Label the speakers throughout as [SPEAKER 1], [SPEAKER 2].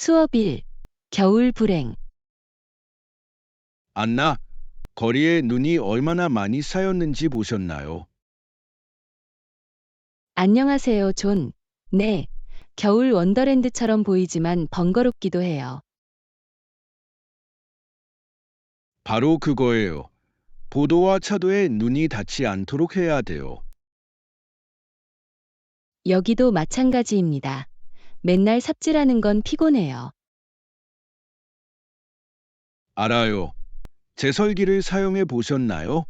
[SPEAKER 1] 수업 1. 겨울 불행.
[SPEAKER 2] 안나, 거리에 눈이 얼마나 많이 쌓였는지 보셨나요?
[SPEAKER 1] 안녕하세요, 존. 네. 겨울 원더랜드처럼 보이지만 번거롭기도 해요.
[SPEAKER 2] 바로 그거예요. 보도와 차도에 눈이 닿지 않도록 해야 돼요.
[SPEAKER 1] 여기도 마찬가지입니다. 맨날 삽질하는 건 피곤해요.
[SPEAKER 2] 알아요. 제설기를 사용해 보셨나요?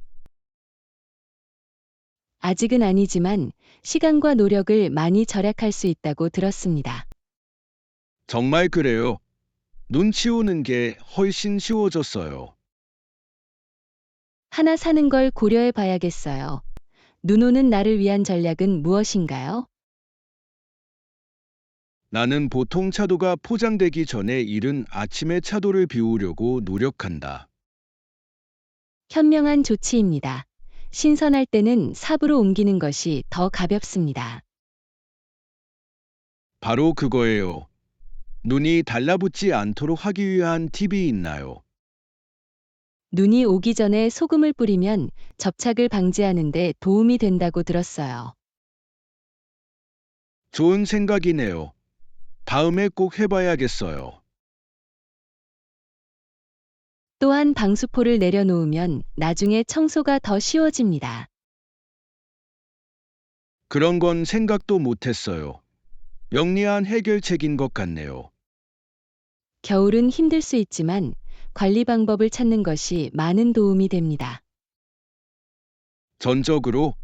[SPEAKER 1] 아직은 아니지만 시간과 노력을 많이 절약할 수 있다고 들었습니다.
[SPEAKER 2] 정말 그래요. 눈 치우는 게 훨씬 쉬워졌어요.
[SPEAKER 1] 하나 사는 걸 고려해 봐야겠어요. 눈 오는 날을 위한 전략은 무엇인가요?
[SPEAKER 2] 나는 보통 차도가 포장되기 전에 이른 아침에 차도를 비우려고 노력한다.
[SPEAKER 1] 현명한 조치입니다. 신선할 때는 삽으로 옮기는 것이 더 가볍습니다.
[SPEAKER 2] 바로 그거예요. 눈이 달라붙지 않도록 하기 위한 팁이 있나요?
[SPEAKER 1] 눈이 오기 전에 소금을 뿌리면 접착을 방지하는 데 도움이 된다고 들었어요.
[SPEAKER 2] 좋은 생각이네요. 다음에 꼭 해봐야겠어요.
[SPEAKER 1] 또한 방수포를 내려놓으면 나중에 청소가 더 쉬워집니다.
[SPEAKER 2] 그런 건 생각도 못했어요. 영리한 해결책인 것 같네요.
[SPEAKER 1] 겨울은 힘들 수 있지만 관리 방법을 찾는 것이 많은 도움이 됩니다.
[SPEAKER 2] 전적으로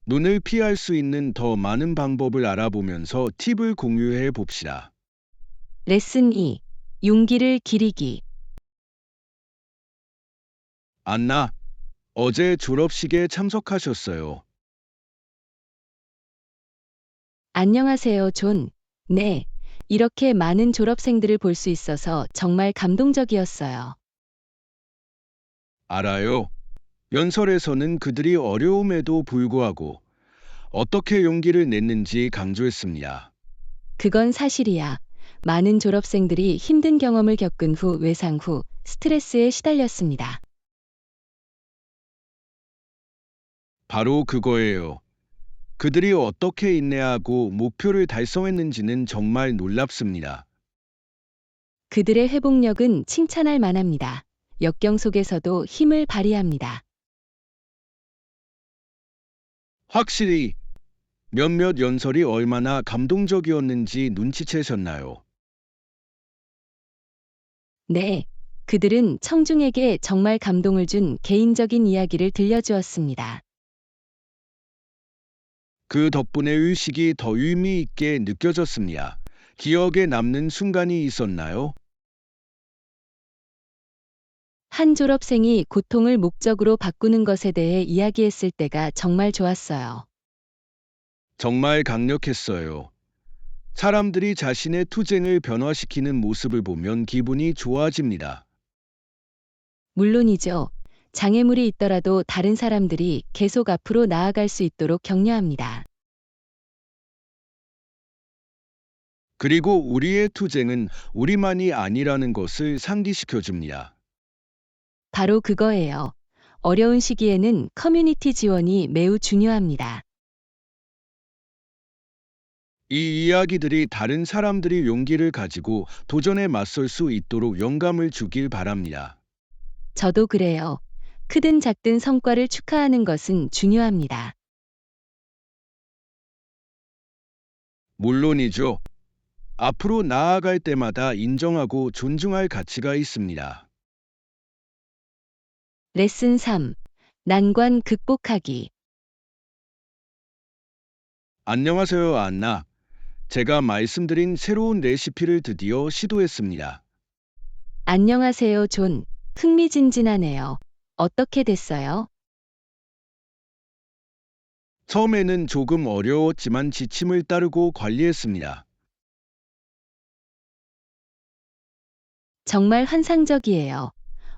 [SPEAKER 2] 눈을 피할 수 있는 더 많은 방법을 알아보면서 팁을 공유해 봅시다.
[SPEAKER 1] 레슨 2. 용기를 기리기.
[SPEAKER 2] 안나, 어제 졸업식에 참석하셨어요.
[SPEAKER 1] 안녕하세요, 존. 네. 이렇게 많은 졸업생들을 볼 수 있어서 정말 감동적이었어요.
[SPEAKER 2] 알아요. 연설에서는 그들이 어려움에도 불구하고 어떻게 용기를 냈는지 강조했습니다.
[SPEAKER 1] 그건 사실이야. 많은 졸업생들이 힘든 경험을 겪은 후 외상 후 스트레스에 시달렸습니다.
[SPEAKER 2] 바로 그거예요. 그들이 어떻게 인내하고 목표를 달성했는지는 정말 놀랍습니다.
[SPEAKER 1] 그들의 회복력은 칭찬할 만합니다. 역경 속에서도 힘을 발휘합니다.
[SPEAKER 2] 확실히 몇몇 연설이 얼마나 감동적이었는지 눈치채셨나요?
[SPEAKER 1] 네. 그들은 청중에게 정말 감동을 준 개인적인 이야기를 들려주었습니다.
[SPEAKER 2] 그 덕분에 의식이 더 의미 있게 느껴졌습니다. 기억에 남는 순간이 있었나요?
[SPEAKER 1] 한 졸업생이 고통을 목적으로 바꾸는 것에 대해 이야기했을 때가 정말 좋았어요.
[SPEAKER 2] 정말 강력했어요. 사람들이 자신의 투쟁을 변화시키는 모습을 보면 기분이 좋아집니다.
[SPEAKER 1] 물론이죠. 장애물이 있더라도 다른 사람들이 계속 앞으로 나아갈 수 있도록 격려합니다.
[SPEAKER 2] 그리고 우리의 투쟁은 우리만이 아니라는 것을 상기시켜 줍니다.
[SPEAKER 1] 바로 그거예요. 어려운 시기에는 커뮤니티 지원이 매우 중요합니다.
[SPEAKER 2] 이 이야기들이 다른 사람들이 용기를 가지고 도전에 맞설 수 있도록 영감을 주길 바랍니다.
[SPEAKER 1] 저도 그래요. 크든 작든 성과를 축하하는 것은 중요합니다.
[SPEAKER 2] 물론이죠. 앞으로 나아갈 때마다 인정하고 존중할 가치가 있습니다.
[SPEAKER 1] 레슨 3. 난관 극복하기.
[SPEAKER 2] 안녕하세요, 안나. 제가 말씀드린 새로운 레시피를 드디어 시도했습니다.
[SPEAKER 1] 안녕하세요, 존. 흥미진진하네요. 어떻게 됐어요?
[SPEAKER 2] 처음에는 조금 어려웠지만 지침을 따르고 관리했습니다.
[SPEAKER 1] 정말 환상적이에요.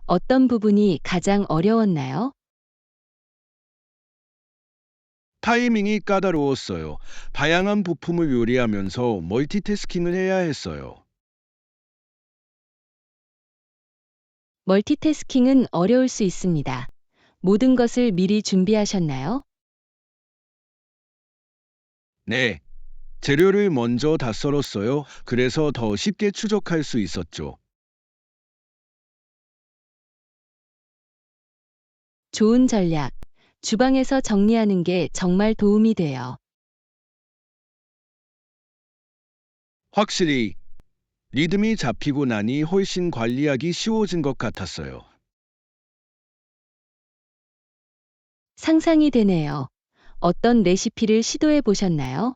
[SPEAKER 1] 어떤 부분이 가장 어려웠나요?
[SPEAKER 2] 타이밍이 까다로웠어요. 다양한 부품을 요리하면서 멀티태스킹을 해야 했어요.
[SPEAKER 1] 멀티태스킹은 어려울 수 있습니다. 모든 것을 미리 준비하셨나요?
[SPEAKER 2] 네. 재료를 먼저 다 썰었어요. 그래서 더 쉽게 추적할 수 있었죠.
[SPEAKER 1] 좋은 전략. 주방에서 정리하는 게 정말 도움이 돼요.
[SPEAKER 2] 확실히 리듬이 잡히고 나니 훨씬 관리하기 쉬워진 것 같았어요.
[SPEAKER 1] 상상이 되네요. 어떤 레시피를 시도해 보셨나요?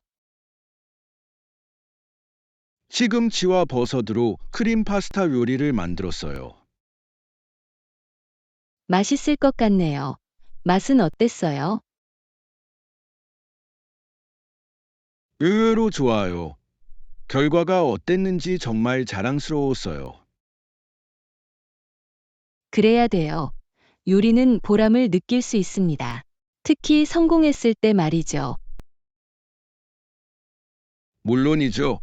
[SPEAKER 2] 시금치와 버섯으로 크림 파스타 요리를 만들었어요.
[SPEAKER 1] 맛있을 것 같네요. 맛은 어땠어요?
[SPEAKER 2] 의외로 좋아요. 결과가 어땠는지 정말 자랑스러웠어요.
[SPEAKER 1] 그래야 돼요. 요리는 보람을 느낄 수 있습니다. 특히 성공했을 때 말이죠.
[SPEAKER 2] 물론이죠.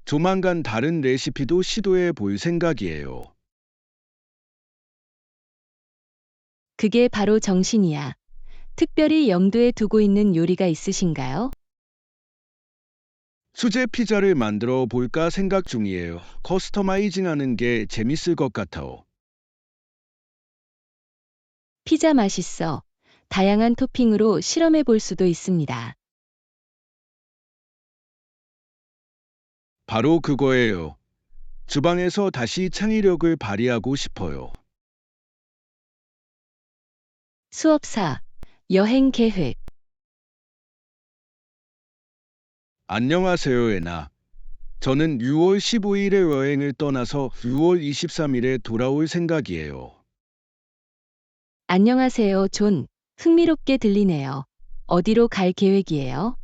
[SPEAKER 2] 조만간 다른 레시피도 시도해 볼 생각이에요.
[SPEAKER 1] 그게 바로 정신이야. 특별히 염두에 두고 있는 요리가 있으신가요?
[SPEAKER 2] 수제 피자를 만들어 볼까 생각 중이에요. 커스터마이징 하는 게 재밌을 것 같아요.
[SPEAKER 1] 피자 맛있어. 다양한 토핑으로 실험해 볼 수도 있습니다.
[SPEAKER 2] 바로 그거예요. 주방에서 다시 창의력을 발휘하고 싶어요.
[SPEAKER 1] 수업사, 여행 계획.
[SPEAKER 2] 안녕하세요, 애나. 저는 6월 15일에 여행을 떠나서 6월 23일에 돌아올 생각이에요.
[SPEAKER 1] 안녕하세요, 존. 흥미롭게 들리네요. 어디로 갈 계획이에요?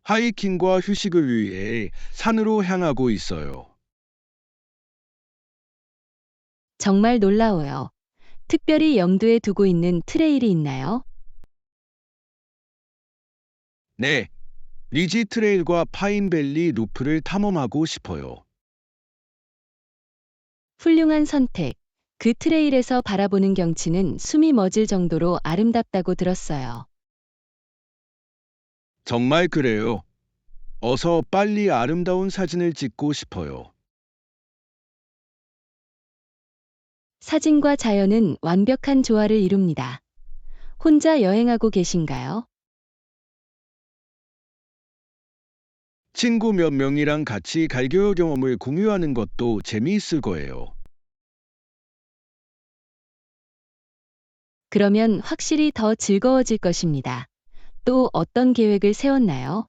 [SPEAKER 2] 하이킹과 휴식을 위해 산으로 향하고 있어요.
[SPEAKER 1] 정말 놀라워요. 특별히 염두에 두고 있는 트레일이 있나요?
[SPEAKER 2] 네, 리지 트레일과 파인밸리 루프를 탐험하고 싶어요.
[SPEAKER 1] 훌륭한 선택. 그 트레일에서 바라보는 경치는 숨이 멎을 정도로 아름답다고 들었어요.
[SPEAKER 2] 정말 그래요. 어서 빨리 아름다운 사진을 찍고 싶어요.
[SPEAKER 1] 사진과 자연은 완벽한 조화를 이룹니다. 혼자 여행하고 계신가요?
[SPEAKER 2] 친구 몇 명이랑 같이 갈겨 경험을 공유하는 것도 재미있을 거예요.
[SPEAKER 1] 그러면 확실히 더 즐거워질 것입니다. 또 어떤 계획을 세웠나요?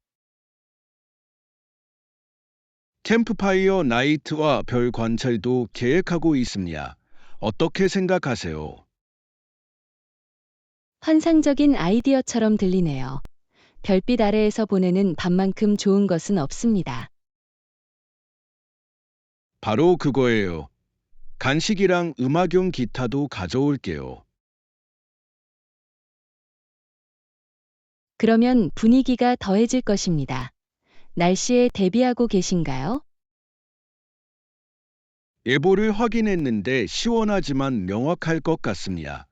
[SPEAKER 2] 캠프파이어 나이트와 별 관찰도 계획하고 있습니다. 어떻게 생각하세요?
[SPEAKER 1] 환상적인 아이디어처럼 들리네요. 별빛 아래에서 보내는 밤만큼 좋은 것은 없습니다.
[SPEAKER 2] 바로 그거예요. 간식이랑 음악용 기타도 가져올게요.
[SPEAKER 1] 그러면 분위기가 더해질 것입니다. 날씨에 대비하고 계신가요?
[SPEAKER 2] 예보를 확인했는데 시원하지만 명확할 것 같습니다.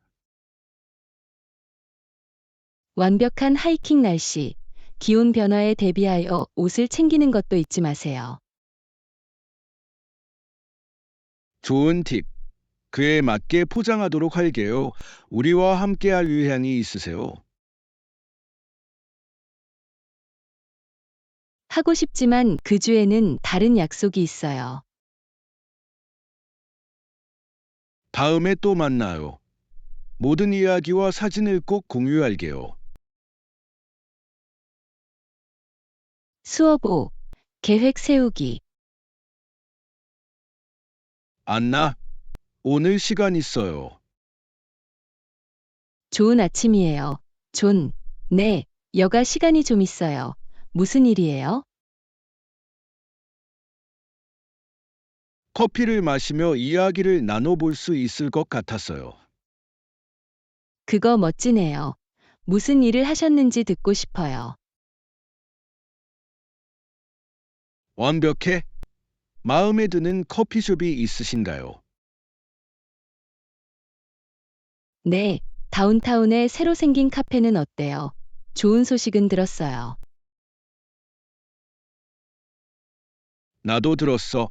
[SPEAKER 1] 완벽한 하이킹 날씨, 기온 변화에 대비하여 옷을 챙기는 것도 잊지 마세요.
[SPEAKER 2] 좋은 팁. 그에 맞게 포장하도록 할게요. 우리와 함께할 의향이 있으세요?
[SPEAKER 1] 하고 싶지만 그 주에는 다른 약속이 있어요.
[SPEAKER 2] 다음에 또 만나요. 모든 이야기와 사진을 꼭 공유할게요.
[SPEAKER 1] 수업 5. 계획 세우기.
[SPEAKER 2] 안나, 오늘 시간 있어요.
[SPEAKER 1] 좋은 아침이에요. 존. 네, 여가 시간이 좀 있어요. 무슨 일이에요?
[SPEAKER 2] 커피를 마시며 이야기를 나눠볼 수 있을 것 같았어요.
[SPEAKER 1] 그거 멋지네요. 무슨 일을 하셨는지 듣고 싶어요.
[SPEAKER 2] 완벽해? 마음에 드는 커피숍이 있으신가요?
[SPEAKER 1] 네, 다운타운에 새로 생긴 카페는 어때요? 좋은 소식은 들었어요.
[SPEAKER 2] 나도 들었어.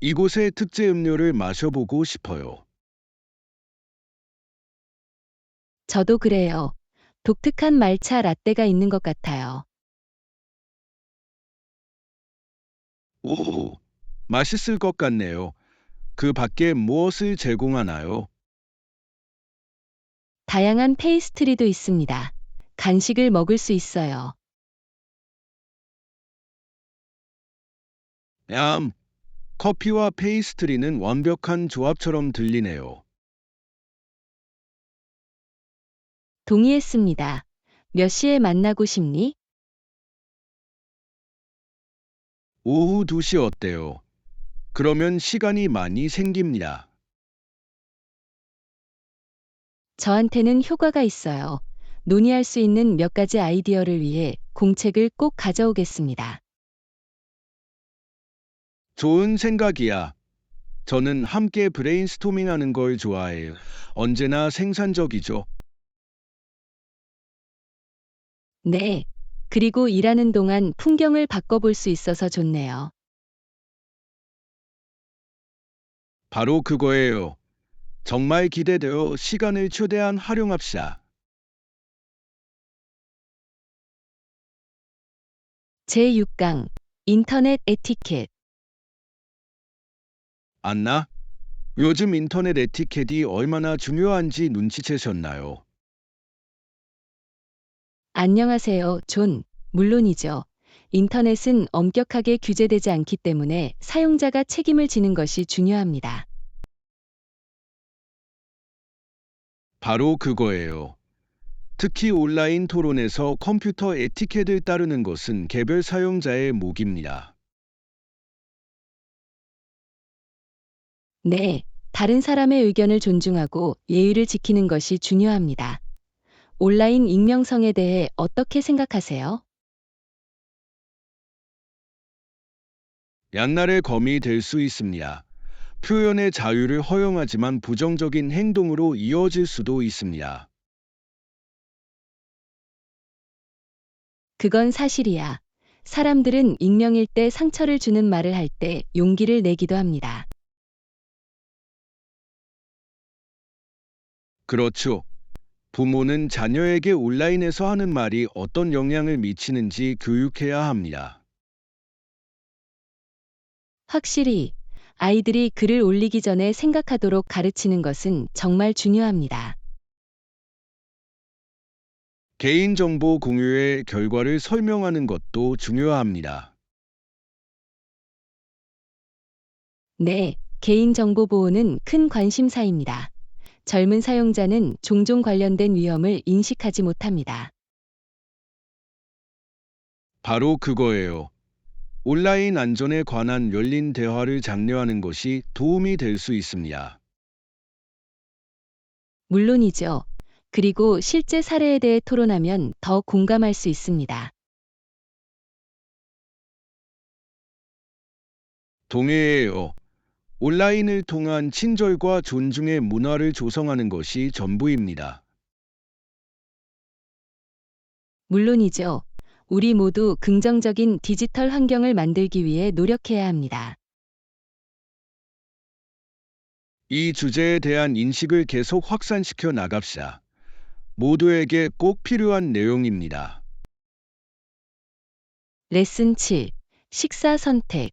[SPEAKER 2] 이곳의 특제 음료를 마셔보고 싶어요.
[SPEAKER 1] 저도 그래요. 독특한 말차 라떼가 있는 것 같아요.
[SPEAKER 2] 오, 맛있을 것 같네요. 그 밖에 무엇을 제공하나요?
[SPEAKER 1] 다양한 페이스트리도 있습니다. 간식을 먹을 수 있어요.
[SPEAKER 2] 얌, 커피와 페이스트리는 완벽한 조합처럼 들리네요.
[SPEAKER 1] 동의했습니다. 몇 시에 만나고 싶니?
[SPEAKER 2] 오후 2시 어때요? 그러면 시간이 많이 생깁니다.
[SPEAKER 1] 저한테는 효과가 있어요. 논의할 수 있는 몇 가지 아이디어를 위해 공책을 꼭 가져오겠습니다.
[SPEAKER 2] 좋은 생각이야. 저는 함께 브레인스토밍 하는 걸 좋아해요. 언제나 생산적이죠.
[SPEAKER 1] 네. 그리고 일하는 동안 풍경을 바꿔볼 수 있어서 좋네요.
[SPEAKER 2] 바로 그거예요. 정말 기대되어 시간을 최대한 활용합시다.
[SPEAKER 1] 제6강 인터넷 에티켓.
[SPEAKER 2] 안나? 요즘 인터넷 에티켓이 얼마나 중요한지 눈치채셨나요?
[SPEAKER 1] 안녕하세요, 존. 물론이죠. 인터넷은 엄격하게 규제되지 않기 때문에 사용자가 책임을 지는 것이 중요합니다.
[SPEAKER 2] 바로 그거예요. 특히 온라인 토론에서 컴퓨터 에티켓을 따르는 것은 개별 사용자의 몫입니다.
[SPEAKER 1] 네. 다른 사람의 의견을 존중하고 예의를 지키는 것이 중요합니다. 온라인 익명성에 대해 어떻게 생각하세요?
[SPEAKER 2] 양날의 검이 될 수 있습니다. 표현의 자유를 허용하지만 부정적인 행동으로 이어질 수도 있습니다.
[SPEAKER 1] 그건 사실이야. 사람들은 익명일 때 상처를 주는 말을 할 때 용기를 내기도 합니다.
[SPEAKER 2] 그렇죠. 부모는 자녀에게 온라인에서 하는 말이 어떤 영향을 미치는지 교육해야 합니다.
[SPEAKER 1] 확실히 아이들이 글을 올리기 전에 생각하도록 가르치는 것은 정말 중요합니다.
[SPEAKER 2] 개인정보 공유의 결과를 설명하는 것도 중요합니다.
[SPEAKER 1] 네, 개인정보 보호는 큰 관심사입니다. 젊은 사용자는 종종 관련된 위험을 인식하지 못합니다.
[SPEAKER 2] 바로 그거예요. 온라인 안전에 관한 열린 대화를 장려하는 것이 도움이 될 수 있습니다.
[SPEAKER 1] 물론이죠. 그리고 실제 사례에 대해 토론하면 더 공감할 수 있습니다.
[SPEAKER 2] 동의해요. 온라인을 통한 친절과 존중의 문화를 조성하는 것이 전부입니다.
[SPEAKER 1] 물론이죠. 우리 모두 긍정적인 디지털 환경을 만들기 위해 노력해야 합니다.
[SPEAKER 2] 이 주제에 대한 인식을 계속 확산시켜 나갑시다. 모두에게 꼭 필요한 내용입니다.
[SPEAKER 1] 레슨 7. 식사 선택.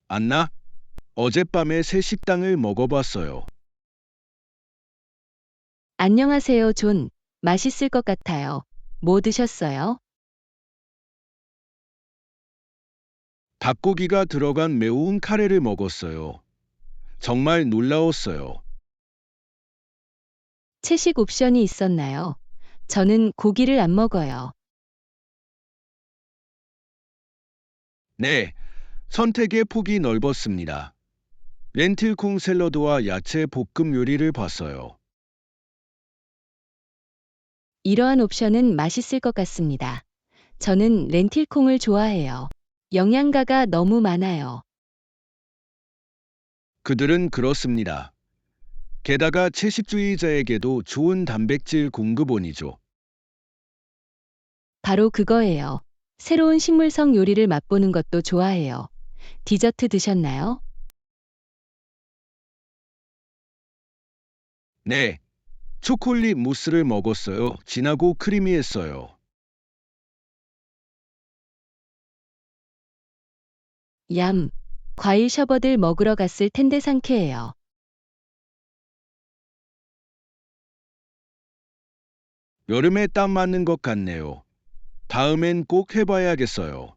[SPEAKER 2] 안나? 어젯밤에 새 식당을 먹어봤어요.
[SPEAKER 1] 안녕하세요, 존. 맛있을 것 같아요. 뭐 드셨어요?
[SPEAKER 2] 닭고기가 들어간 매운 카레를 먹었어요. 정말 놀라웠어요.
[SPEAKER 1] 채식 옵션이 있었나요? 저는 고기를 안 먹어요.
[SPEAKER 2] 네, 선택의 폭이 넓었습니다. 렌틸콩 샐러드와 야채 볶음 요리를 봤어요.
[SPEAKER 1] 이러한 옵션은 맛있을 것 같습니다. 저는 렌틸콩을 좋아해요. 영양가가 너무 많아요.
[SPEAKER 2] 그들은 그렇습니다. 게다가 채식주의자에게도 좋은 단백질 공급원이죠.
[SPEAKER 1] 바로 그거예요. 새로운 식물성 요리를 맛보는 것도 좋아해요. 디저트 드셨나요?
[SPEAKER 2] 네, 초콜릿 무스를 먹었어요. 진하고 크리미했어요.
[SPEAKER 1] 얌. 과일 셔벗을 먹으러 갔을 텐데 상쾌해요.
[SPEAKER 2] 여름에 딱 맞는 것 같네요. 다음엔 꼭 해봐야겠어요.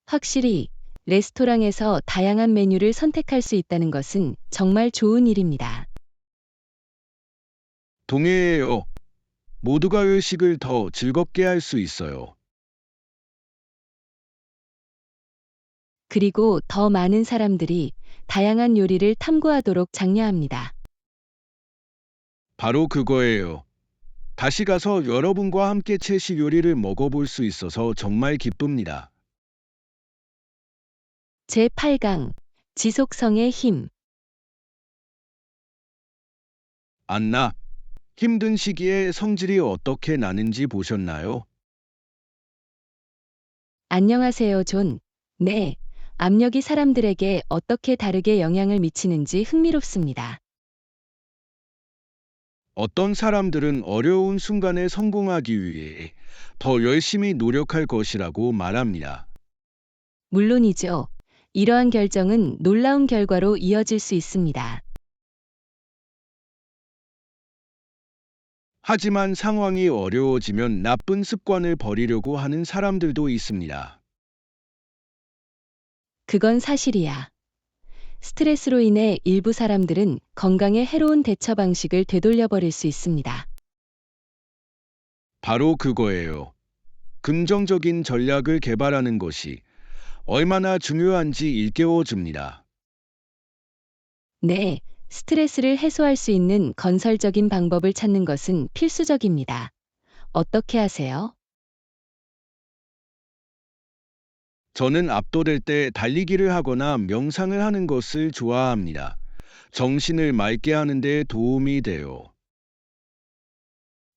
[SPEAKER 1] 확실히 레스토랑에서 다양한 메뉴를 선택할 수 있다는 것은 정말 좋은 일입니다.
[SPEAKER 2] 동의해요. 모두가 외식을 더 즐겁게 할 수 있어요.
[SPEAKER 1] 그리고 더 많은 사람들이 다양한 요리를 탐구하도록 장려합니다.
[SPEAKER 2] 바로 그거예요. 다시 가서 여러분과 함께 채식 요리를 먹어볼 수 있어서 정말 기쁩니다.
[SPEAKER 1] 제8강 지속성의 힘.
[SPEAKER 2] 안나, 힘든 시기에 성질이 어떻게 나는지 보셨나요?
[SPEAKER 1] 안녕하세요, 존. 네. 압력이 사람들에게 어떻게 다르게 영향을 미치는지 흥미롭습니다.
[SPEAKER 2] 어떤 사람들은 어려운 순간에 성공하기 위해 더 열심히 노력할 것이라고 말합니다.
[SPEAKER 1] 물론이죠. 이러한 결정은 놀라운 결과로 이어질 수 있습니다.
[SPEAKER 2] 하지만 상황이 어려워지면 나쁜 습관을 버리려고 하는 사람들도 있습니다.
[SPEAKER 1] 그건 사실이야. 스트레스로 인해 일부 사람들은 건강에 해로운 대처 방식을 되돌려 버릴 수 있습니다.
[SPEAKER 2] 바로 그거예요. 긍정적인 전략을 개발하는 것이 얼마나 중요한지 일깨워 줍니다.
[SPEAKER 1] 네, 스트레스를 해소할 수 있는 건설적인 방법을 찾는 것은 필수적입니다. 어떻게 하세요?
[SPEAKER 2] 저는 압도될 때 달리기를 하거나 명상을 하는 것을 좋아합니다. 정신을 맑게 하는 데 도움이 돼요.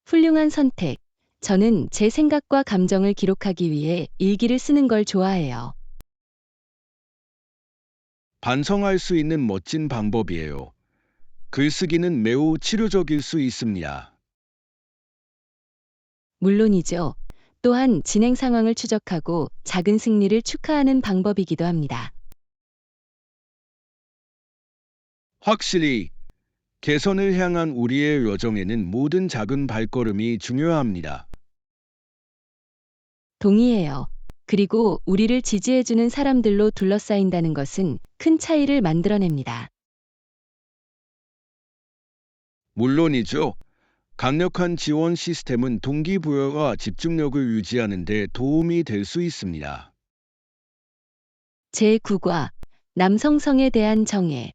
[SPEAKER 1] 훌륭한 선택. 저는 제 생각과 감정을 기록하기 위해 일기를 쓰는 걸 좋아해요.
[SPEAKER 2] 반성할 수 있는 멋진 방법이에요. 글쓰기는 매우 치료적일 수 있습니다.
[SPEAKER 1] 물론이죠. 또한 진행 상황을 추적하고 작은 승리를 축하하는 방법이기도 합니다.
[SPEAKER 2] 확실히 개선을 향한 우리의 여정에는 모든 작은 발걸음이 중요합니다.
[SPEAKER 1] 동의해요. 그리고 우리를 지지해주는 사람들로 둘러싸인다는 것은 큰 차이를 만들어냅니다.
[SPEAKER 2] 물론이죠. 강력한 지원 시스템은 동기부여와 집중력을 유지하는 데 도움이 될 수 있습니다.
[SPEAKER 1] 제9과 남성성에 대한 정의.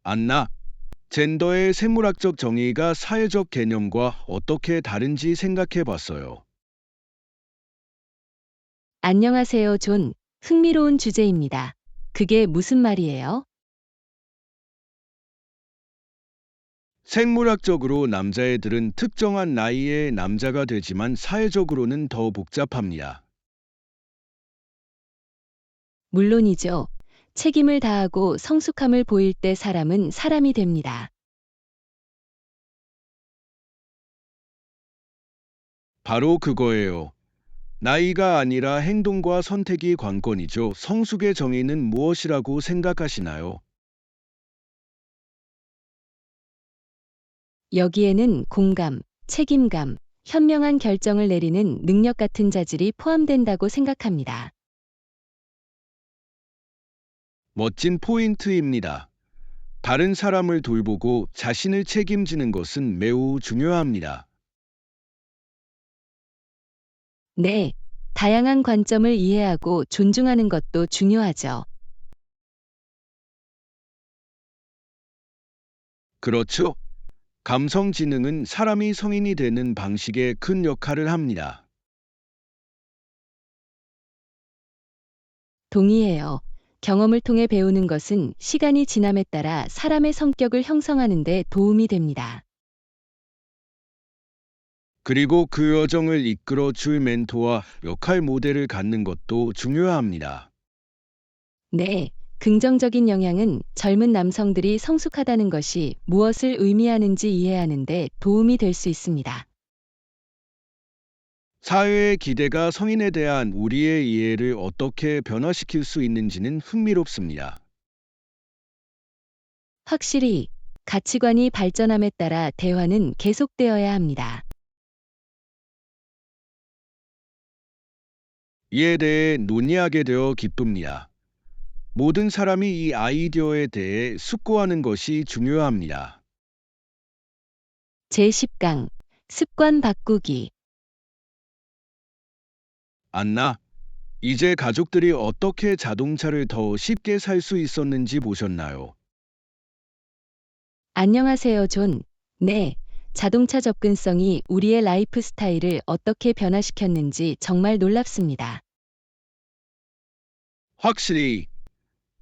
[SPEAKER 2] 안나, 젠더의 생물학적 정의가 사회적 개념과 어떻게 다른지 생각해 봤어요.
[SPEAKER 1] 안녕하세요, 존. 흥미로운 주제입니다. 그게 무슨 말이에요?
[SPEAKER 2] 생물학적으로 남자애들은 특정한 나이에 남자가 되지만 사회적으로는 더 복잡합니다.
[SPEAKER 1] 물론이죠. 책임을 다하고 성숙함을 보일 때 사람은 사람이 됩니다.
[SPEAKER 2] 바로 그거예요. 나이가 아니라 행동과 선택이 관건이죠. 성숙의 정의는 무엇이라고 생각하시나요?
[SPEAKER 1] 여기에는 공감, 책임감, 현명한 결정을 내리는 능력 같은 자질이 포함된다고 생각합니다.
[SPEAKER 2] 멋진 포인트입니다. 다른 사람을 돌보고 자신을 책임지는 것은 매우 중요합니다.
[SPEAKER 1] 네, 다양한 관점을 이해하고 존중하는 것도 중요하죠.
[SPEAKER 2] 그렇죠? 감성 지능은 사람이 성인이 되는 방식에 큰 역할을 합니다.
[SPEAKER 1] 동의해요. 경험을 통해 배우는 것은 시간이 지남에 따라 사람의 성격을 형성하는 데 도움이 됩니다.
[SPEAKER 2] 그리고 그 여정을 이끌어 줄 멘토와 역할 모델을 갖는 것도 중요합니다.
[SPEAKER 1] 네, 긍정적인 영향은 젊은 남성들이 성숙하다는 것이 무엇을 의미하는지 이해하는 데 도움이 될 수 있습니다.
[SPEAKER 2] 사회의 기대가 성인에 대한 우리의 이해를 어떻게 변화시킬 수 있는지는 흥미롭습니다.
[SPEAKER 1] 확실히 가치관이 발전함에 따라 대화는 계속되어야 합니다.
[SPEAKER 2] 이에 대해 논의하게 되어 기쁩니다. 모든 사람이 이 아이디어에 대해 숙고하는 것이 중요합니다.
[SPEAKER 1] 제10강 습관 바꾸기.
[SPEAKER 2] 안나, 이제 가족들이 어떻게 자동차를 더 쉽게 살 수 있었는지 보셨나요?
[SPEAKER 1] 안녕하세요, 존. 네, 자동차 접근성이 우리의 라이프 스타일을 어떻게 변화시켰는지 정말 놀랍습니다.
[SPEAKER 2] 확실히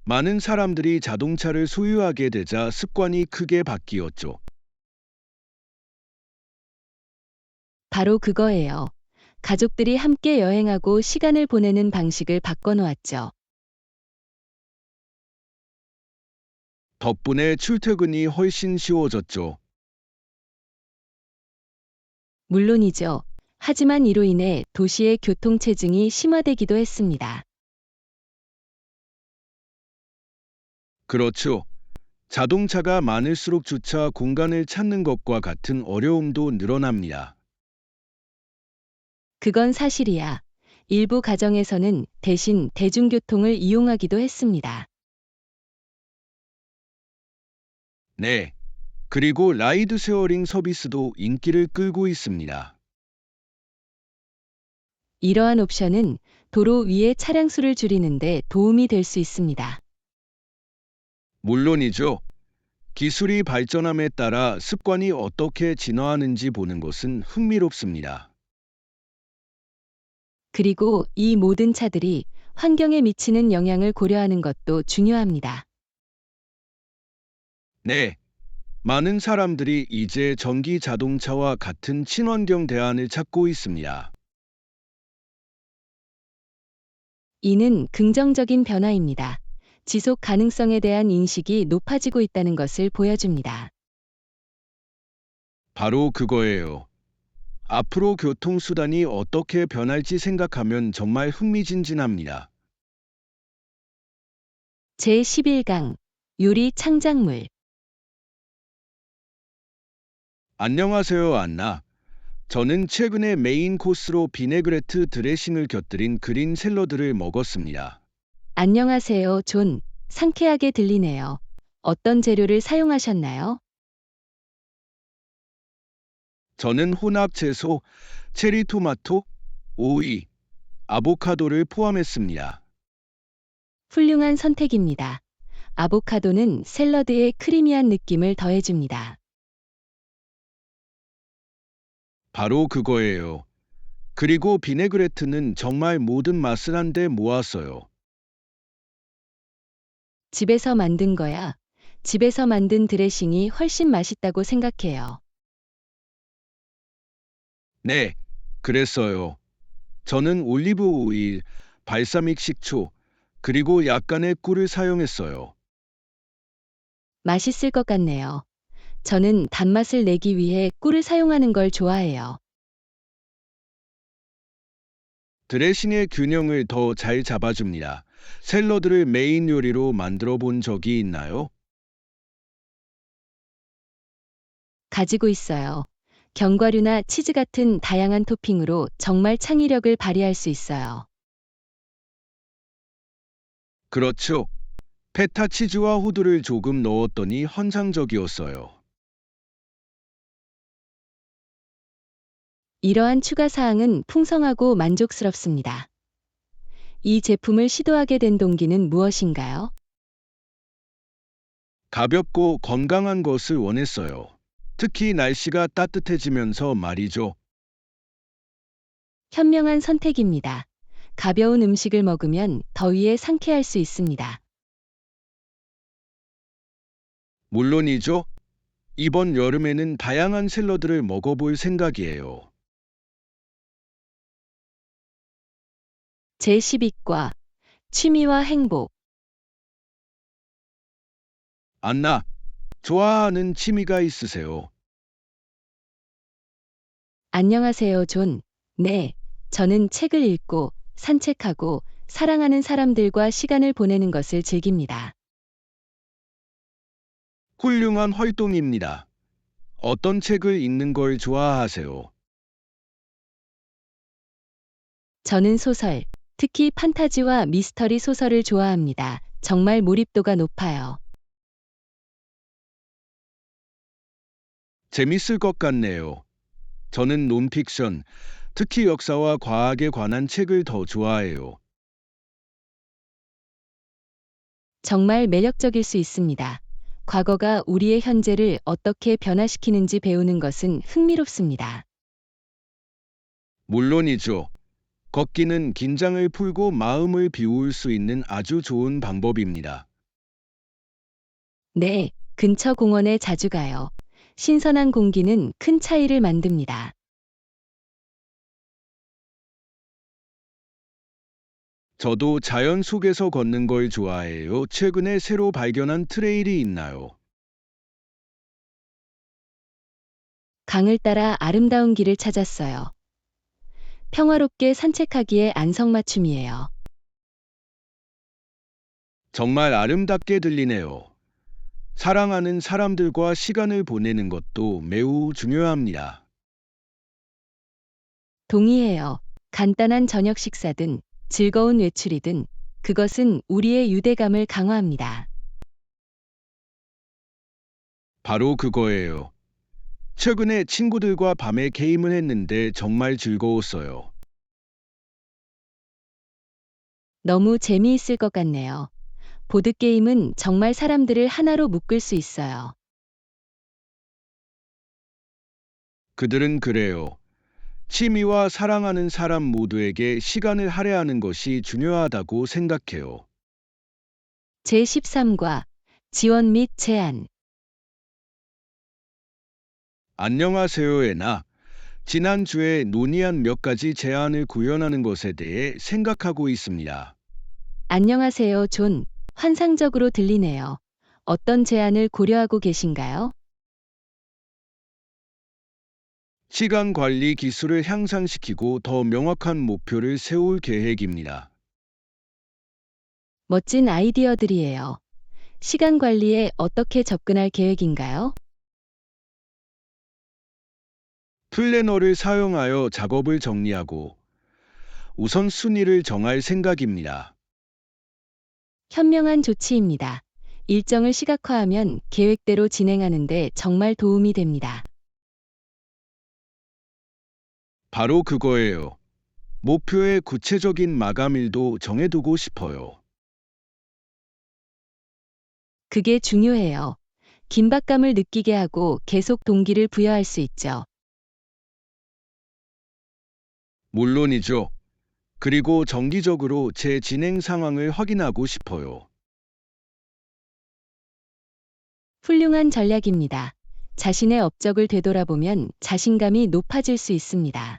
[SPEAKER 2] 많은 사람들이 자동차를 소유하게 되자 습관이 크게 바뀌었죠.
[SPEAKER 1] 바로 그거예요. 가족들이 함께 여행하고 시간을 보내는 방식을 바꿔놓았죠.
[SPEAKER 2] 덕분에 출퇴근이 훨씬 쉬워졌죠.
[SPEAKER 1] 물론이죠. 하지만 이로 인해 도시의 교통체증이 심화되기도 했습니다.
[SPEAKER 2] 그렇죠. 자동차가 많을수록 주차 공간을 찾는 것과 같은 어려움도 늘어납니다.
[SPEAKER 1] 그건 사실이야. 일부 가정에서는 대신 대중교통을 이용하기도 했습니다.
[SPEAKER 2] 네. 그리고 라이드 쉐어링 서비스도 인기를 끌고 있습니다.
[SPEAKER 1] 이러한 옵션은 도로 위의 차량 수를 줄이는 데 도움이 될 수 있습니다.
[SPEAKER 2] 물론이죠. 기술이 발전함에 따라 습관이 어떻게 진화하는지 보는 것은 흥미롭습니다.
[SPEAKER 1] 그리고 이 모든 차들이 환경에 미치는 영향을 고려하는 것도 중요합니다.
[SPEAKER 2] 네. 많은 사람들이 이제 전기 자동차와 같은 친환경 대안을 찾고 있습니다.
[SPEAKER 1] 이는 긍정적인 변화입니다. 지속 가능성에 대한 인식이 높아지고 있다는 것을 보여줍니다.
[SPEAKER 2] 바로 그거예요. 앞으로 교통수단이 어떻게 변할지 생각하면 정말 흥미진진합니다.
[SPEAKER 1] 제11강 요리 창작물.
[SPEAKER 2] 안녕하세요, 안나. 저는 최근에 메인 코스로 비네그레트 드레싱을 곁들인 그린 샐러드를 먹었습니다.
[SPEAKER 1] 안녕하세요, 존. 상쾌하게 들리네요. 어떤 재료를 사용하셨나요?
[SPEAKER 2] 저는 혼합 채소, 체리 토마토, 오이, 아보카도를 포함했습니다.
[SPEAKER 1] 훌륭한 선택입니다. 아보카도는 샐러드에 크리미한 느낌을 더해줍니다.
[SPEAKER 2] 바로 그거예요. 그리고 비네그레트는 정말 모든 맛을 한데 모았어요.
[SPEAKER 1] 집에서 만든 거야. 집에서 만든 드레싱이 훨씬 맛있다고 생각해요.
[SPEAKER 2] 네, 그랬어요. 저는 올리브 오일, 발사믹 식초, 그리고 약간의 꿀을 사용했어요.
[SPEAKER 1] 맛있을 것 같네요. 저는 단맛을 내기 위해 꿀을 사용하는 걸 좋아해요.
[SPEAKER 2] 드레싱의 균형을 더 잘 잡아줍니다. 샐러드를 메인 요리로 만들어 본 적이 있나요?
[SPEAKER 1] 가지고 있어요. 견과류나 치즈 같은 다양한 토핑으로 정말 창의력을 발휘할 수 있어요.
[SPEAKER 2] 그렇죠. 페타 치즈와 호두를 조금 넣었더니 환상적이었어요.
[SPEAKER 1] 이러한 추가 사항은 풍성하고 만족스럽습니다. 이 제품을 시도하게 된 동기는 무엇인가요?
[SPEAKER 2] 가볍고 건강한 것을 원했어요. 특히 날씨가 따뜻해지면서 말이죠.
[SPEAKER 1] 현명한 선택입니다. 가벼운 음식을 먹으면 더위에 상쾌할 수 있습니다.
[SPEAKER 2] 물론이죠. 이번 여름에는 다양한 샐러드를 먹어볼 생각이에요.
[SPEAKER 1] 제12과 취미와 행복.
[SPEAKER 2] 안나, 좋아하는 취미가 있으세요?
[SPEAKER 1] 안녕하세요, 존. 네, 저는 책을 읽고 산책하고 사랑하는 사람들과 시간을 보내는 것을 즐깁니다.
[SPEAKER 2] 훌륭한 활동입니다. 어떤 책을 읽는 걸 좋아하세요?
[SPEAKER 1] 저는 소설, 특히 판타지와 미스터리 소설을 좋아합니다. 정말 몰입도가 높아요.
[SPEAKER 2] 재밌을 것 같네요. 저는 논픽션, 특히 역사와 과학에 관한 책을 더 좋아해요.
[SPEAKER 1] 정말 매력적일 수 있습니다. 과거가 우리의 현재를 어떻게 변화시키는지 배우는 것은 흥미롭습니다.
[SPEAKER 2] 물론이죠. 걷기는 긴장을 풀고 마음을 비울 수 있는 아주 좋은 방법입니다.
[SPEAKER 1] 네, 근처 공원에 자주 가요. 신선한 공기는 큰 차이를 만듭니다.
[SPEAKER 2] 저도 자연 속에서 걷는 걸 좋아해요. 최근에 새로 발견한 트레일이 있나요?
[SPEAKER 1] 강을 따라 아름다운 길을 찾았어요. 평화롭게 산책하기에 안성맞춤이에요.
[SPEAKER 2] 정말 아름답게 들리네요. 사랑하는 사람들과 시간을 보내는 것도 매우 중요합니다.
[SPEAKER 1] 동의해요. 간단한 저녁 식사든 즐거운 외출이든 그것은 우리의 유대감을 강화합니다.
[SPEAKER 2] 바로 그거예요. 최근에 친구들과 밤에 게임을 했는데 정말 즐거웠어요.
[SPEAKER 1] 너무 재미있을 것 같네요. 보드게임은 정말 사람들을 하나로 묶을 수 있어요.
[SPEAKER 2] 그들은 그래요. 취미와 사랑하는 사람 모두에게 시간을 할애하는 것이 중요하다고 생각해요.
[SPEAKER 1] 제13과 지원 및 제안.
[SPEAKER 2] 안녕하세요, 애나. 지난주에 논의한 몇 가지 제안을 구현하는 것에 대해 생각하고 있습니다.
[SPEAKER 1] 안녕하세요, 존. 환상적으로 들리네요. 어떤 제안을 고려하고 계신가요?
[SPEAKER 2] 시간 관리 기술을 향상시키고 더 명확한 목표를 세울 계획입니다.
[SPEAKER 1] 멋진 아이디어들이에요. 시간 관리에 어떻게 접근할 계획인가요?
[SPEAKER 2] 플래너를 사용하여 작업을 정리하고 우선순위를 정할 생각입니다.
[SPEAKER 1] 현명한 조치입니다. 일정을 시각화하면 계획대로 진행하는데 정말 도움이 됩니다.
[SPEAKER 2] 바로 그거예요. 목표의 구체적인 마감일도 정해두고 싶어요.
[SPEAKER 1] 그게 중요해요. 긴박감을 느끼게 하고 계속 동기를 부여할 수 있죠.
[SPEAKER 2] 물론이죠. 그리고 정기적으로 제 진행 상황을 확인하고 싶어요.
[SPEAKER 1] 훌륭한 전략입니다. 자신의 업적을 되돌아보면 자신감이 높아질 수 있습니다.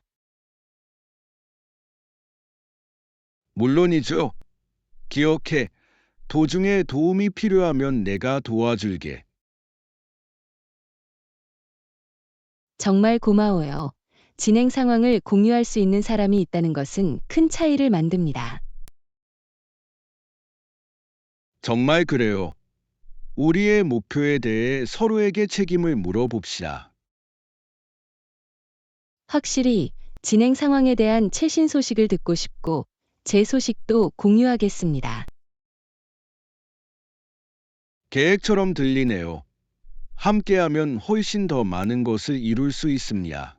[SPEAKER 2] 물론이죠. 기억해. 도중에 도움이 필요하면 내가 도와줄게.
[SPEAKER 1] 정말 고마워요. 진행 상황을 공유할 수 있는 사람이 있다는 것은 큰 차이를 만듭니다.
[SPEAKER 2] 정말 그래요. 우리의 목표에 대해 서로에게 책임을 물어봅시다.
[SPEAKER 1] 확실히 진행 상황에 대한 최신 소식을 듣고 싶고 제 소식도 공유하겠습니다.
[SPEAKER 2] 계획처럼 들리네요. 함께하면 훨씬 더 많은 것을 이룰 수 있습니다.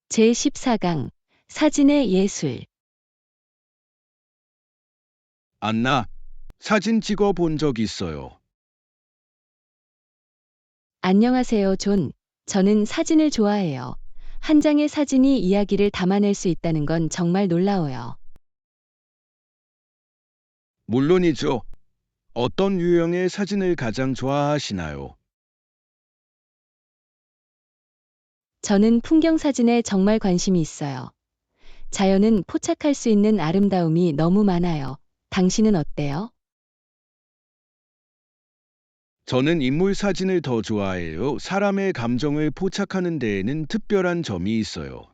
[SPEAKER 1] 제14강 사진의 예술.
[SPEAKER 2] 안나, 사진 찍어 본 적 있어요.
[SPEAKER 1] 안녕하세요, 존. 저는 사진을 좋아해요. 한 장의 사진이 이야기를 담아낼 수 있다는 건 정말 놀라워요.
[SPEAKER 2] 물론이죠. 어떤 유형의 사진을 가장 좋아하시나요?
[SPEAKER 1] 저는 풍경 사진에 정말 관심이 있어요. 자연은 포착할 수 있는 아름다움이 너무 많아요. 당신은 어때요?
[SPEAKER 2] 저는 인물 사진을 더 좋아해요. 사람의 감정을 포착하는 데에는 특별한 점이 있어요.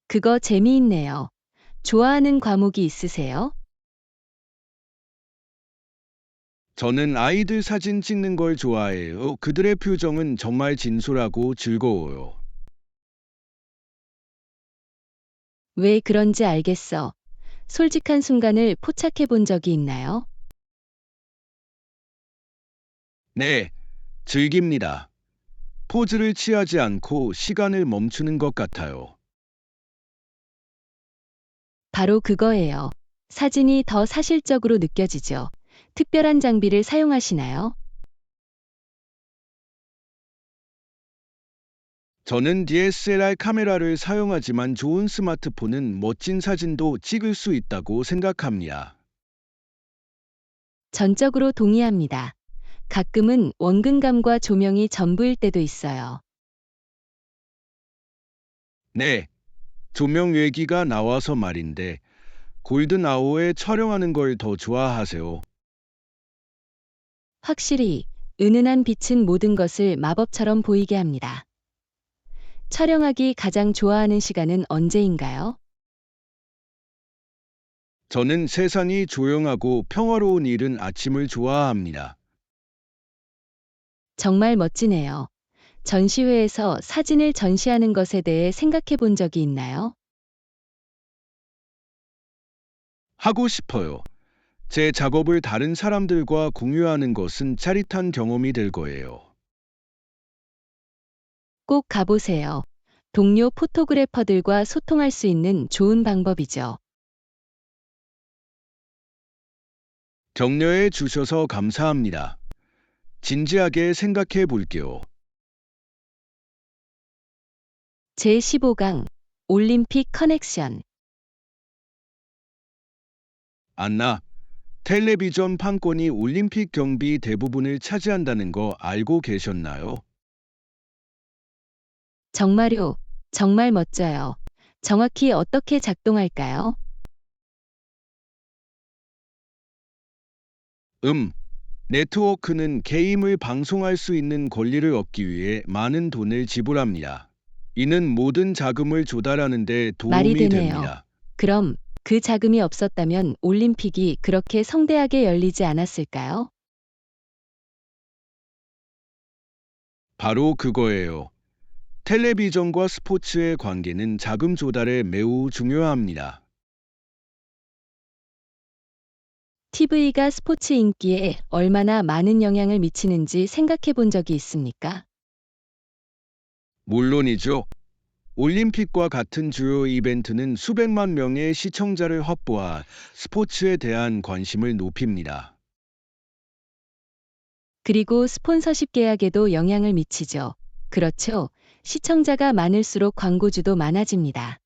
[SPEAKER 1] 그거 재미있네요. 좋아하는 과목이 있으세요?
[SPEAKER 2] 저는 아이들 사진 찍는 걸 좋아해요. 그들의 표정은 정말 진솔하고 즐거워요.
[SPEAKER 1] 왜 그런지 알겠어. 솔직한 순간을 포착해 본 적이 있나요?
[SPEAKER 2] 네, 즐깁니다. 포즈를 취하지 않고 시간을 멈추는 것 같아요.
[SPEAKER 1] 바로 그거예요. 사진이 더 사실적으로 느껴지죠. 특별한 장비를 사용하시나요?
[SPEAKER 2] 저는 DSLR 카메라를 사용하지만 좋은 스마트폰은 멋진 사진도 찍을 수 있다고 생각합니다.
[SPEAKER 1] 전적으로 동의합니다. 가끔은 원근감과 조명이 전부일 때도 있어요.
[SPEAKER 2] 네, 조명 얘기가 나와서 말인데, 골든 아워에 촬영하는 걸 더 좋아하세요?
[SPEAKER 1] 확실히 은은한 빛은 모든 것을 마법처럼 보이게 합니다. 촬영하기 가장 좋아하는 시간은 언제인가요?
[SPEAKER 2] 저는 세상이 조용하고 평화로운 이른 아침을 좋아합니다.
[SPEAKER 1] 정말 멋지네요. 전시회에서 사진을 전시하는 것에 대해 생각해 본 적이 있나요?
[SPEAKER 2] 하고 싶어요. 제 작업을 다른 사람들과 공유하는 것은 짜릿한 경험이 될 거예요.
[SPEAKER 1] 꼭 가보세요. 동료 포토그래퍼들과 소통할 수 있는 좋은 방법이죠.
[SPEAKER 2] 격려해 주셔서 감사합니다. 진지하게 생각해 볼게요.
[SPEAKER 1] 제15강 올림픽 커넥션.
[SPEAKER 2] 안나, 텔레비전 판권이 올림픽 경비 대부분을 차지한다는 거 알고 계셨나요?
[SPEAKER 1] 정말요. 정말 멋져요. 정확히 어떻게 작동할까요?
[SPEAKER 2] 네트워크는 게임을 방송할 수 있는 권리를 얻기 위해 많은 돈을 지불합니다. 이는 모든 자금을 조달하는 데
[SPEAKER 1] 말이
[SPEAKER 2] 도움이
[SPEAKER 1] 되네요.
[SPEAKER 2] 됩니다.
[SPEAKER 1] 그럼 그 자금이 없었다면 올림픽이 그렇게 성대하게 열리지 않았을까요?
[SPEAKER 2] 바로 그거예요. 텔레비전과 스포츠의 관계는 자금 조달에 매우 중요합니다.
[SPEAKER 1] TV가 스포츠 인기에 얼마나 많은 영향을 미치는지 생각해 본 적이 있습니까?
[SPEAKER 2] 물론이죠. 올림픽과 같은 주요 이벤트는 수백만 명의 시청자를 확보하 스포츠에 대한 관심을 높입니다.
[SPEAKER 1] 그리고 스폰서십 계약에도 영향을 미치죠. 그렇죠. 시청자가 많을수록 광고주도 많아집니다.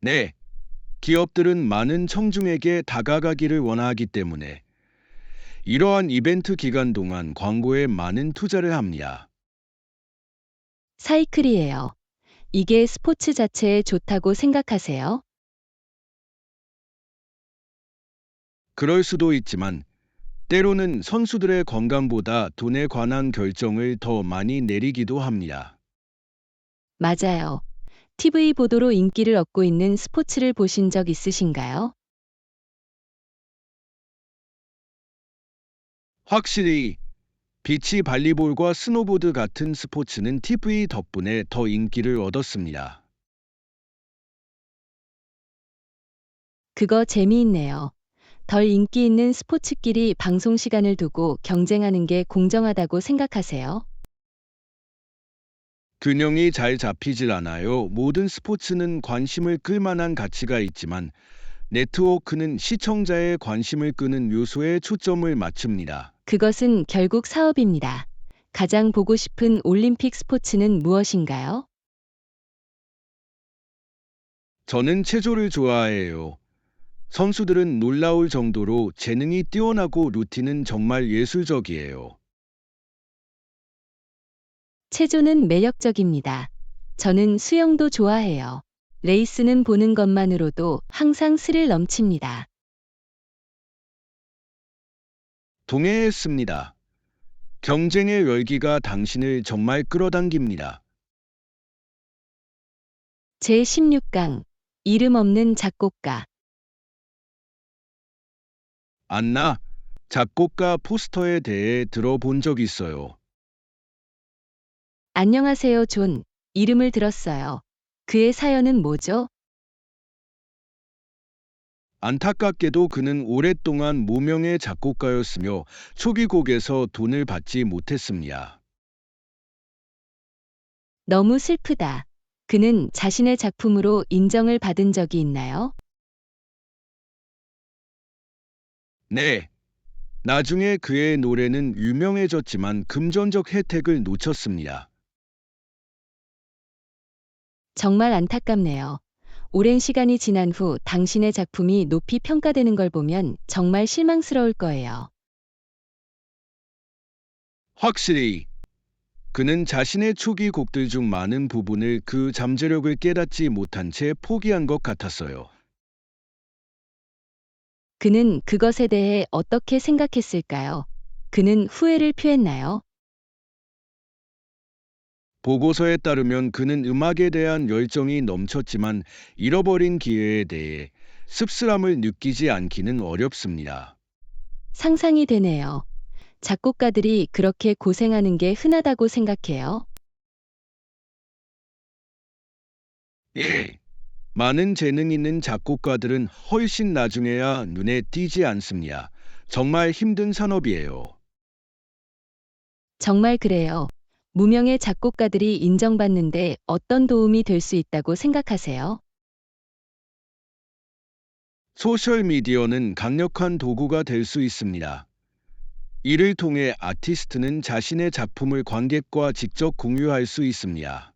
[SPEAKER 2] 네, 기업들은 많은 청중에게 다가가기를 원하기 때문에 이러한 이벤트 기간 동안 광고에 많은 투자를 합니다.
[SPEAKER 1] 사이클이에요. 이게 스포츠 자체에 좋다고 생각하세요?
[SPEAKER 2] 그럴 수도 있지만 때로는 선수들의 건강보다 돈에 관한 결정을 더 많이 내리기도 합니다.
[SPEAKER 1] 맞아요. TV 보도로 인기를 얻고 있는 스포츠를 보신 적 있으신가요?
[SPEAKER 2] 확실히 비치 발리볼과 스노보드 같은 스포츠는 TV 덕분에 더 인기를 얻었습니다.
[SPEAKER 1] 그거 재미있네요. 덜 인기 있는 스포츠끼리 방송 시간을 두고 경쟁하는 게 공정하다고 생각하세요?
[SPEAKER 2] 균형이 잘 잡히질 않아요. 모든 스포츠는 관심을 끌 만한 가치가 있지만 네트워크는 시청자의 관심을 끄는 요소에 초점을 맞춥니다.
[SPEAKER 1] 그것은 결국 사업입니다. 가장 보고 싶은 올림픽 스포츠는 무엇인가요?
[SPEAKER 2] 저는 체조를 좋아해요. 선수들은 놀라울 정도로 재능이 뛰어나고 루틴은 정말 예술적이에요.
[SPEAKER 1] 체조는 매력적입니다. 저는 수영도 좋아해요. 레이스는 보는 것만으로도 항상 스릴 넘칩니다.
[SPEAKER 2] 동의했습니다. 경쟁의 열기가 당신을 정말 끌어당깁니다.
[SPEAKER 1] 제16강 이름 없는 작곡가.
[SPEAKER 2] 안나, 작곡가 포스터에 대해 들어본 적 있어요.
[SPEAKER 1] 안녕하세요, 존. 이름을 들었어요. 그의 사연은 뭐죠?
[SPEAKER 2] 안타깝게도 그는 오랫동안 무명의 작곡가였으며 초기 곡에서 돈을 받지 못했습니다.
[SPEAKER 1] 너무 슬프다. 그는 자신의 작품으로 인정을 받은 적이 있나요?
[SPEAKER 2] 네, 나중에 그의 노래는 유명해졌지만 금전적 혜택을 놓쳤습니다.
[SPEAKER 1] 정말 안타깝네요. 오랜 시간이 지난 후 당신의 작품이 높이 평가되는 걸 보면 정말 실망스러울 거예요.
[SPEAKER 2] 확실히 그는 자신의 초기 곡들 중 많은 부분을 그 잠재력을 깨닫지 못한 채 포기한 것 같았어요.
[SPEAKER 1] 그는 그것에 대해 어떻게 생각했을까요? 그는 후회를 표했나요?
[SPEAKER 2] 보고서에 따르면 그는 음악에 대한 열정이 넘쳤지만 잃어버린 기회에 대해 씁쓸함을 느끼지 않기는 어렵습니다.
[SPEAKER 1] 상상이 되네요. 작곡가들이 그렇게 고생하는 게 흔하다고 생각해요.
[SPEAKER 2] 예. 많은 재능 있는 작곡가들은 훨씬 나중에야 눈에 띄지 않습니다. 정말 힘든 산업이에요.
[SPEAKER 1] 정말 그래요. 무명의 작곡가들이 인정받는데 어떤 도움이 될 수 있다고 생각하세요?
[SPEAKER 2] 소셜미디어는 강력한 도구가 될 수 있습니다. 이를 통해 아티스트는 자신의 작품을 관객과 직접 공유할 수 있습니다.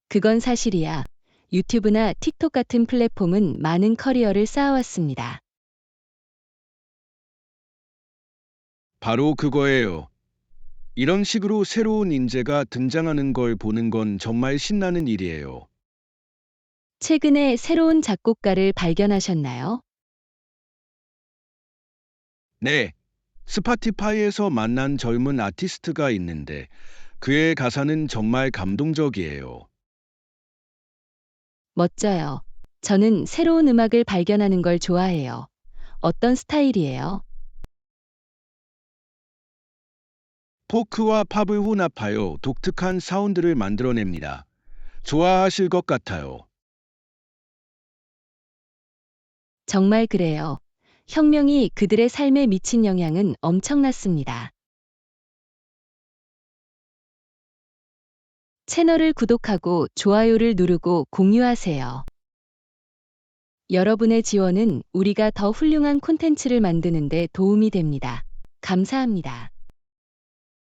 [SPEAKER 1] 그건 사실이야. 유튜브나 틱톡 같은 플랫폼은 많은 커리어를 쌓아왔습니다.
[SPEAKER 2] 바로 그거예요. 이런 식으로 새로운 인재가 등장하는 걸 보는 건 정말 신나는 일이에요.
[SPEAKER 1] 최근에 새로운 작곡가를 발견하셨나요?
[SPEAKER 2] 네, 스파티파이에서 만난 젊은 아티스트가 있는데 그의 가사는 정말 감동적이에요.
[SPEAKER 1] 멋져요. 저는 새로운 음악을 발견하는 걸 좋아해요. 어떤 스타일이에요?
[SPEAKER 2] 포크와 팝을 혼합하여 독특한 사운드를 만들어냅니다. 좋아하실 것 같아요.
[SPEAKER 1] 정말 그래요. 혁명이 그들의 삶에 미친 영향은 엄청났습니다. 채널을 구독하고 좋아요를 누르고 공유하세요. 여러분의 지원은 우리가 더 훌륭한 콘텐츠를 만드는 데 도움이 됩니다. 감사합니다.